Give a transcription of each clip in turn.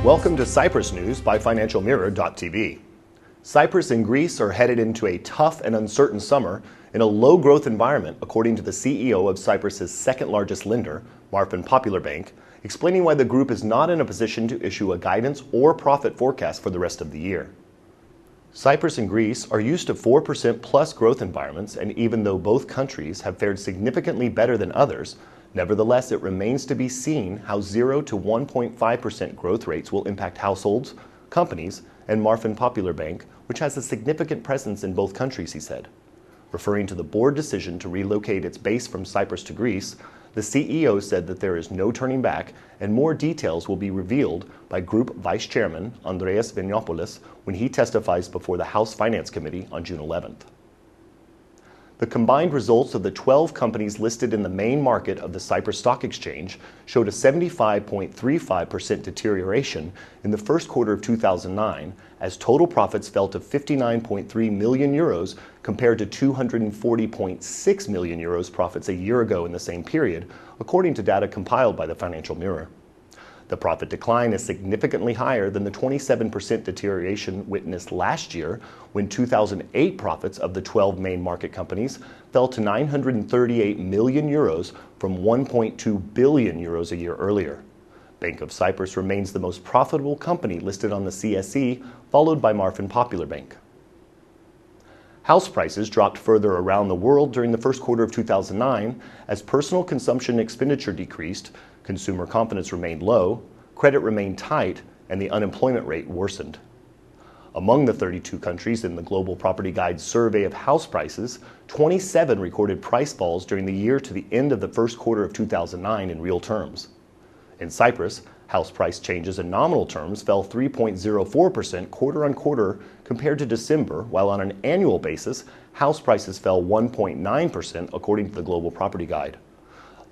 Welcome to Cyprus News by FinancialMirror.tv. Cyprus and Greece are headed into a tough and uncertain summer in a low-growth environment, according to the CEO of Cyprus's second-largest lender, Marfin Popular Bank, explaining why the group is not in a position to issue a guidance or profit forecast for the rest of the year. Cyprus and Greece are used to 4% plus growth environments, and even though both countries have fared significantly better than others, nevertheless, it remains to be seen how 0 to 1.5% growth rates will impact households, companies, and Marfin Popular Bank, which has a significant presence in both countries, he said. Referring to the board decision to relocate its base from Cyprus to Greece, the CEO said that there is no turning back and more details will be revealed by Group Vice Chairman Andreas Venopoulos when he testifies before the House Finance Committee on June 11th. The combined results of the 12 companies listed in the main market of the Cyprus Stock Exchange showed a 75.35% deterioration in the first quarter of 2009, as total profits fell to 59.3 million euros compared to 240.6 million euros profits a year ago in the same period, according to data compiled by the Financial Mirror. The profit decline is significantly higher than the 27% deterioration witnessed last year, when 2008 profits of the 12 main market companies fell to 938 million euros from 1.2 billion euros a year earlier. Bank of Cyprus remains the most profitable company listed on the CSE, followed by Marfin Popular Bank. House prices dropped further around the world during the first quarter of 2009 as personal consumption expenditure decreased, consumer confidence remained low, credit remained tight, and the unemployment rate worsened. Among the 32 countries in the Global Property Guide's survey of house prices, 27 recorded price falls during the year to the end of the first quarter of 2009 in real terms. In Cyprus, house price changes in nominal terms fell 3.04% quarter-on-quarter compared to December, while on an annual basis, house prices fell 1.9% according to the Global Property Guide.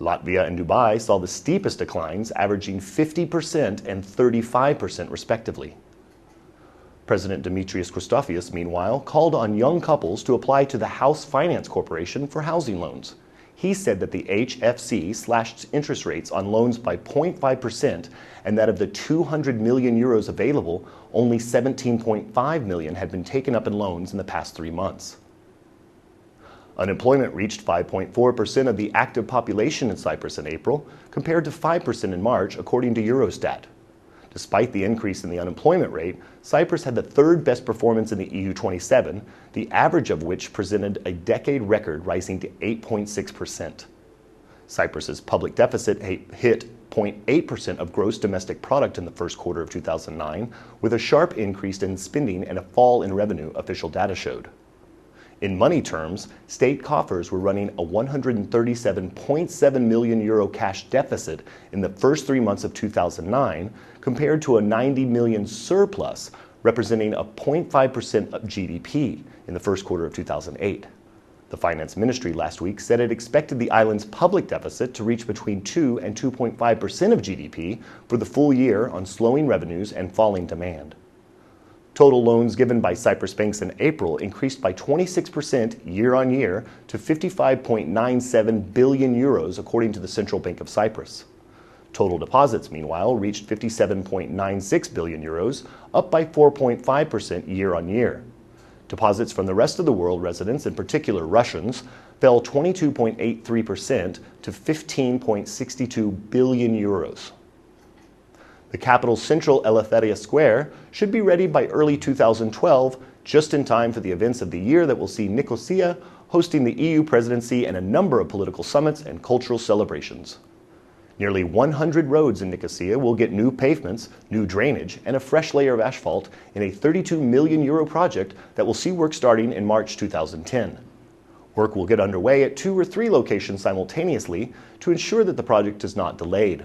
Latvia and Dubai saw the steepest declines, averaging 50% and 35% respectively. President Demetrios Christofias, meanwhile, called on young couples to apply to the House Finance Corporation for housing loans. He said that the HFC slashed interest rates on loans by 0.5% and that of the 200 million euros available, only 17.5 million had been taken up in loans in the past 3 months. Unemployment reached 5.4% of the active population in Cyprus in April, compared to 5% in March, according to Eurostat. Despite the increase in the unemployment rate, Cyprus had the third best performance in the EU 27, the average of which presented a decade record, rising to 8.6%. Cyprus's public deficit hit 0.8% of gross domestic product in the first quarter of 2009, with a sharp increase in spending and a fall in revenue, official data showed. In money terms, state coffers were running a 137.7 million euro cash deficit in the first 3 months of 2009, compared to a 90 million surplus, representing a 0.5% of GDP in the first quarter of 2008. The Finance Ministry last week said it expected the island's public deficit to reach between 2 and 2.5% of GDP for the full year on slowing revenues and falling demand. Total loans given by Cyprus banks in April increased by 26% year-on-year to 55.97 billion euros, according to the Central Bank of Cyprus. Total deposits, meanwhile, reached 57.96 billion euros, up by 4.5% year-on-year. Deposits from the rest of the world residents, in particular Russians, fell 22.83% to 15.62 billion euros. The capital's central Eleftheria Square should be ready by early 2012, just in time for the events of the year that will see Nicosia hosting the EU presidency and a number of political summits and cultural celebrations. Nearly 100 roads in Nicosia will get new pavements, new drainage, and a fresh layer of asphalt in a 32 million euro project that will see work starting in March 2010. Work will get underway at 2 or 3 locations simultaneously to ensure that the project is not delayed.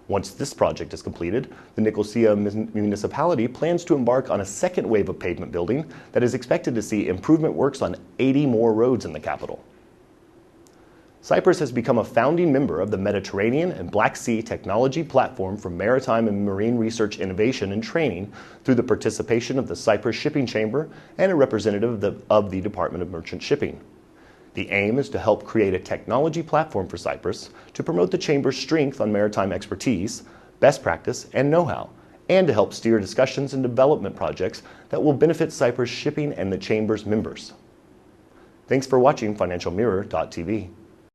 Once this project is completed, the Nicosia municipality plans to embark on a second wave of pavement building that is expected to see improvement works on 80 more roads in the capital. Cyprus has become a founding member of the Mediterranean and Black Sea Technology Platform for Maritime and Marine Research Innovation and Training through the participation of the Cyprus Shipping Chamber and a representative of the Department of Merchant Shipping. The aim is to help create a technology platform for Cyprus to promote the Chamber's strength on maritime expertise, best practice, and know-how, and to help steer discussions and development projects that will benefit Cyprus shipping and the Chamber's members. Thanks for watching FinancialMirror.tv.